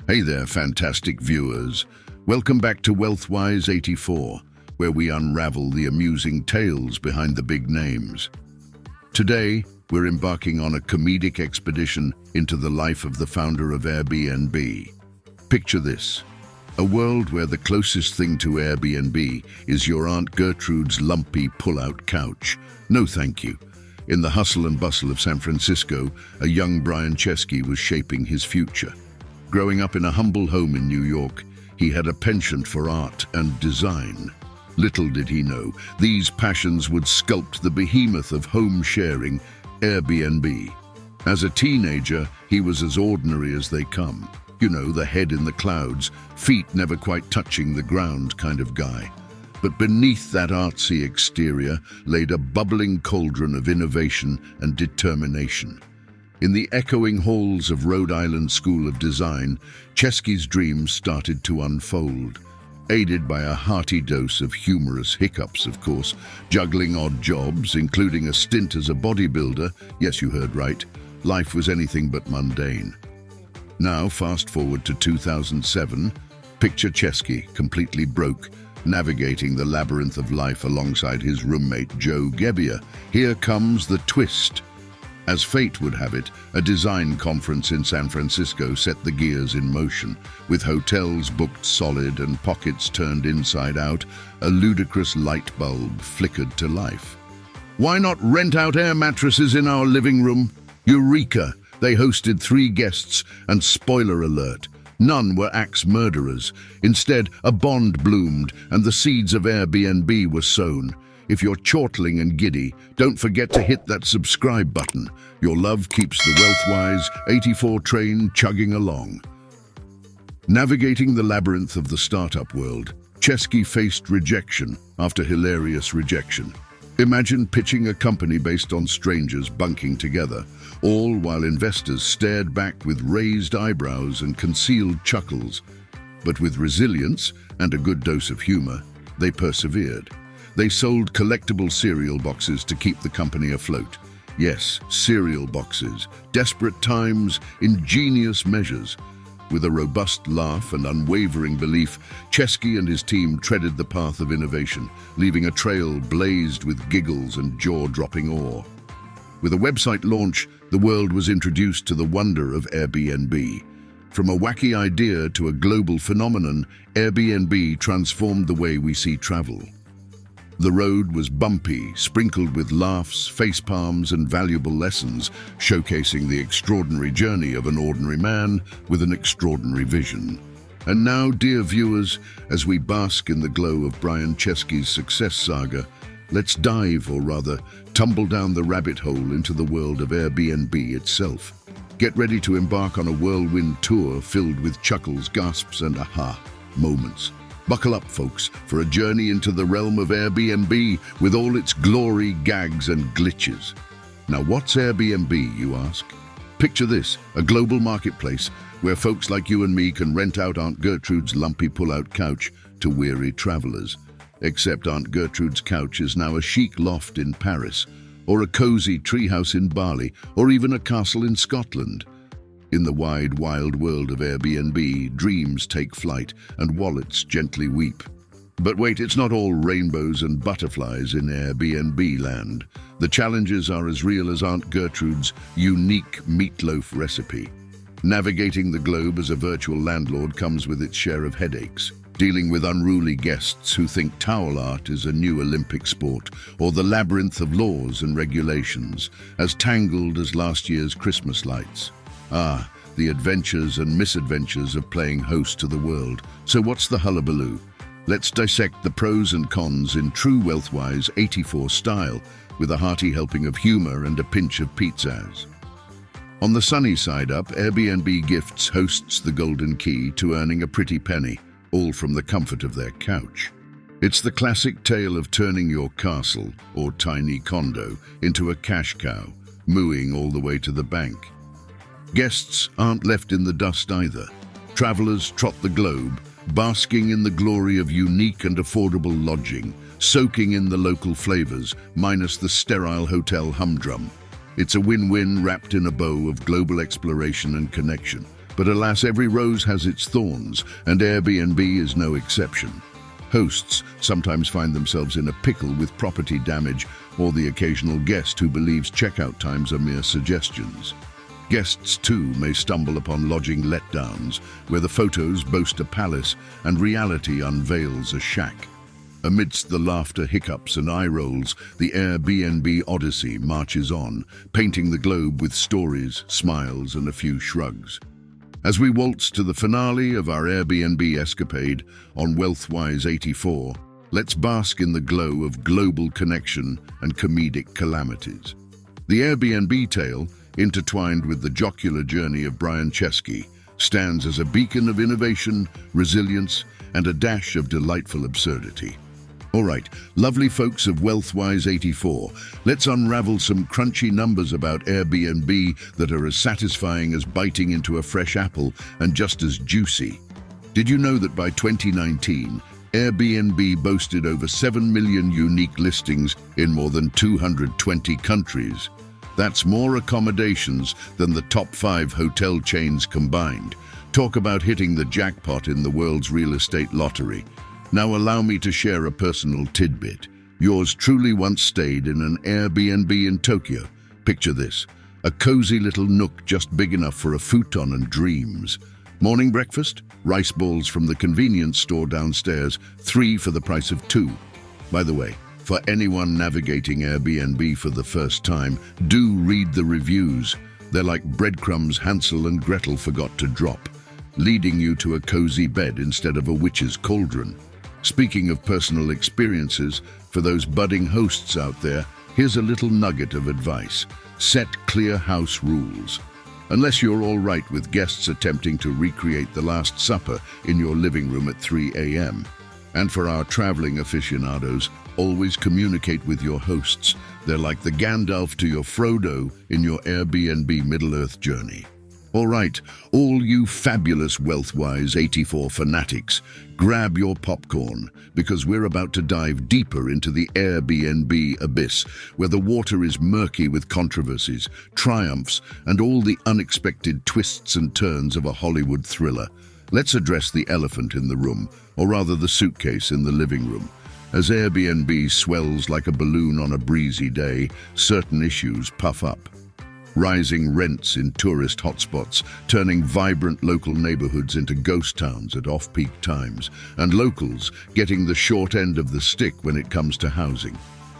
Hey there, fantastic viewers. Welcome back to WealthWise 84, where we unravel the amusing tales behind the big names. Today, we're embarking on a comedic expedition into the life of the founder of Airbnb. Picture this: a world where the closest thing to Airbnb is your Aunt Gertrude's lumpy pull-out couch. No thank you. In the hustle and bustle of San Francisco, a young Brian Chesky was shaping his future. Growing up in a humble home in New York, he had a penchant for art and design. Little did he know, these passions would sculpt the behemoth of home sharing, Airbnb. As a teenager, he was as ordinary as they come. You know, the head in the clouds, feet never quite touching the ground kind of guy. But beneath that artsy exterior laid a bubbling cauldron of innovation and determination. In the echoing halls of Rhode Island School of Design, Chesky's dreams started to unfold. Aided by a hearty dose of humorous hiccups, of course, juggling odd jobs, including a stint as a bodybuilder, yes, you heard right, life was anything but mundane. Now, fast forward to 2007, picture Chesky, completely broke, navigating the labyrinth of life alongside his roommate Joe Gebbia. Here comes the twist. As fate would have it, a design conference in San Francisco set the gears in motion. With hotels booked solid and pockets turned inside out, a ludicrous light bulb flickered to life. Why not rent out air mattresses in our living room? Eureka! They hosted 3 guests, and spoiler alert, none were axe murderers. Instead, a bond bloomed, and the seeds of Airbnb were sown. If you're chortling and giddy, don't forget to hit that subscribe button. Your love keeps the WealthWise 84 train chugging along. Navigating the labyrinth of the startup world, Chesky faced rejection after hilarious rejection. Imagine pitching a company based on strangers bunking together, all while investors stared back with raised eyebrows and concealed chuckles. But with resilience and a good dose of humor, they persevered. They sold collectible cereal boxes to keep the company afloat. Yes, cereal boxes. Desperate times, ingenious measures. With a robust laugh and unwavering belief, Chesky and his team treaded the path of innovation, leaving a trail blazed with giggles and jaw-dropping awe. With a website launch, the world was introduced to the wonder of Airbnb. From a wacky idea to a global phenomenon, Airbnb transformed the way we see travel. The road was bumpy, sprinkled with laughs, facepalms, and valuable lessons, showcasing the extraordinary journey of an ordinary man with an extraordinary vision. And now, dear viewers, as we bask in the glow of Brian Chesky's success saga, let's dive, or rather, tumble down the rabbit hole into the world of Airbnb itself. Get ready to embark on a whirlwind tour filled with chuckles, gasps, and aha moments. Buckle up, folks, for a journey into the realm of Airbnb with all its glory, gags, and glitches. Now, what's Airbnb, you ask? Picture this, a global marketplace where folks like you and me can rent out Aunt Gertrude's lumpy pull-out couch to weary travelers. Except Aunt Gertrude's couch is now a chic loft in Paris, or a cozy treehouse in Bali, or even a castle in Scotland. In the wide, wild world of Airbnb, dreams take flight and wallets gently weep. But wait, it's not all rainbows and butterflies in Airbnb land. The challenges are as real as Aunt Gertrude's unique meatloaf recipe. Navigating the globe as a virtual landlord comes with its share of headaches. Dealing with unruly guests who think towel art is a new Olympic sport, or the labyrinth of laws and regulations, as tangled as last year's Christmas lights. Ah, the adventures and misadventures of playing host to the world. So what's the hullabaloo? Let's dissect the pros and cons in true WealthWise 84 style, with a hearty helping of humor and a pinch of pizzazz. On the sunny side up, Airbnb gifts hosts the golden key to earning a pretty penny, all from the comfort of their couch. It's the classic tale of turning your castle, or tiny condo, into a cash cow, mooing all the way to the bank. Guests aren't left in the dust either. Travelers trot the globe, basking in the glory of unique and affordable lodging, soaking in the local flavors, minus the sterile hotel humdrum. It's a win-win wrapped in a bow of global exploration and connection. But alas, every rose has its thorns, and Airbnb is no exception. Hosts sometimes find themselves in a pickle with property damage or the occasional guest who believes checkout times are mere suggestions. Guests, too, may stumble upon lodging letdowns, where the photos boast a palace and reality unveils a shack. Amidst the laughter, hiccups and eye rolls, the Airbnb odyssey marches on, painting the globe with stories, smiles and a few shrugs. As we waltz to the finale of our Airbnb escapade on WealthWise 84, let's bask in the glow of global connection and comedic calamities. The Airbnb tale, intertwined with the jocular journey of Chesky, stands as a beacon of innovation, resilience, and a dash of delightful absurdity. All right, lovely folks of WealthWise 84, let's unravel some crunchy numbers about Airbnb that are as satisfying as biting into a fresh apple and just as juicy. Did you know that by 2019, Airbnb boasted over 7 million unique listings in more than 220 countries? That's more accommodations than the top 5 hotel chains combined. Talk about hitting the jackpot in the world's real estate lottery. Now allow me to share a personal tidbit. Yours truly once stayed in an Airbnb in Tokyo. Picture this, a cozy little nook just big enough for a futon and dreams. Morning breakfast, rice balls from the convenience store downstairs, 3 for the price of 2. By the way, for anyone navigating Airbnb for the first time, do read the reviews. They're like breadcrumbs Hansel and Gretel forgot to drop, leading you to a cozy bed instead of a witch's cauldron. Speaking of personal experiences, for those budding hosts out there, here's a little nugget of advice. Set clear house rules. Unless you're all right with guests attempting to recreate the Last Supper in your living room at 3 a.m. And for our traveling aficionados, always communicate with your hosts. They're like the Gandalf to your Frodo in your Airbnb Middle-earth journey. All right, all you fabulous WealthWise 84 fanatics, grab your popcorn, because we're about to dive deeper into the Airbnb abyss, where the water is murky with controversies, triumphs, and all the unexpected twists and turns of a Hollywood thriller. Let's address the elephant in the room, or rather the suitcase in the living room. As Airbnb swells like a balloon on a breezy day, certain issues puff up. Rising rents in tourist hotspots, turning vibrant local neighborhoods into ghost towns at off-peak times, and locals getting the short end of the stick when it comes to housing.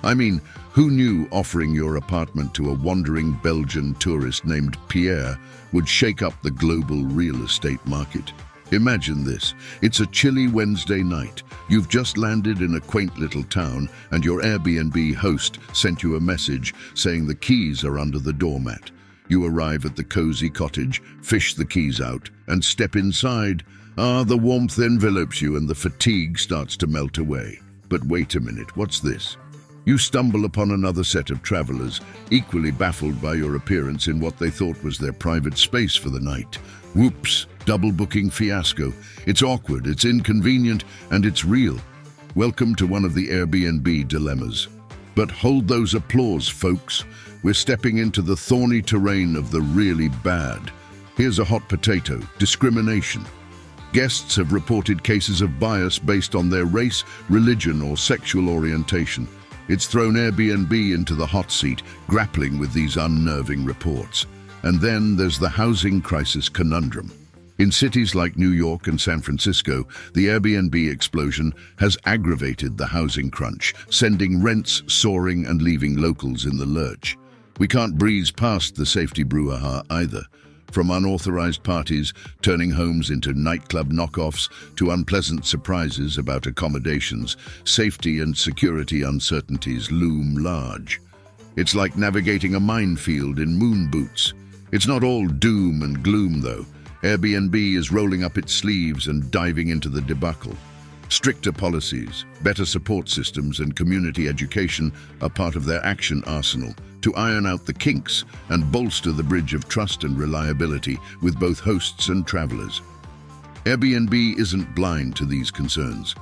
I mean, who knew offering your apartment to a wandering Belgian tourist named Pierre would shake up the global real estate market? Imagine this. It's a chilly Wednesday night. You've just landed in a quaint little town and your Airbnb host sent you a message saying the keys are under the doormat. You arrive at the cozy cottage, fish the keys out, and step inside. The warmth envelops you and the fatigue starts to melt away. But wait a minute, what's this? You stumble upon another set of travelers, equally baffled by your appearance in what they thought was their private space for the night. Whoops, double booking fiasco. It's awkward, it's inconvenient, and it's real. Welcome to one of the Airbnb dilemmas. But hold those applause, folks. We're stepping into the thorny terrain of the really bad. Here's a hot potato: discrimination. Guests have reported cases of bias based on their race, religion, or sexual orientation. It's thrown Airbnb into the hot seat, grappling with these unnerving reports. And then there's the housing crisis conundrum. In cities like New York and San Francisco, the Airbnb explosion has aggravated the housing crunch, sending rents soaring and leaving locals in the lurch. We can't breeze past the safety brouhaha either. From unauthorized parties turning homes into nightclub knockoffs to unpleasant surprises about accommodations, safety and security uncertainties loom large. It's like navigating a minefield in moon boots. It's not all doom and gloom, though. Airbnb is rolling up its sleeves and diving into the debacle. Stricter policies, better support systems, and community education are part of their action arsenal to iron out the kinks and bolster the bridge of trust and reliability with both hosts and travelers. Airbnb isn't blind to these concerns.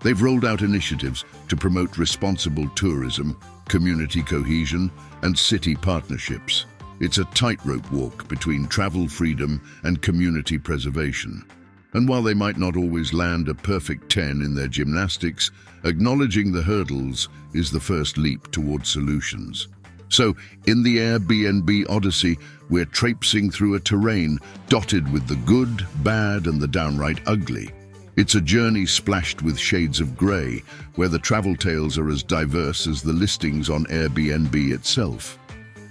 They've rolled out initiatives to promote responsible tourism, community cohesion, and city partnerships. It's a tightrope walk between travel freedom and community preservation. And while they might not always land a perfect 10 in their gymnastics, acknowledging the hurdles is the first leap towards solutions. So, in the Airbnb Odyssey, we're traipsing through a terrain dotted with the good, bad, and the downright ugly. It's a journey splashed with shades of grey, where the travel tales are as diverse as the listings on Airbnb itself.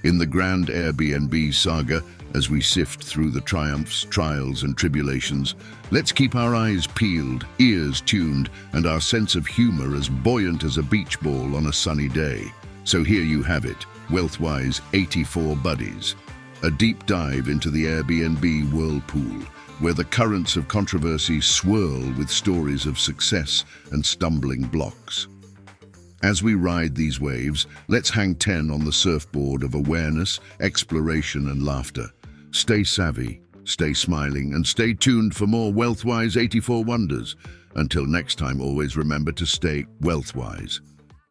In the grand Airbnb saga, as we sift through the triumphs, trials, and tribulations, let's keep our eyes peeled, ears tuned, and our sense of humour as buoyant as a beach ball on a sunny day. So here you have it, WealthWise 84 Buddies, a deep dive into the Airbnb whirlpool, where the currents of controversy swirl with stories of success and stumbling blocks. As we ride these waves, let's hang 10 on the surfboard of awareness, exploration, and laughter. Stay savvy, stay smiling, and stay tuned for more WealthWise 84 Wonders. Until next time, always remember to stay WealthWise.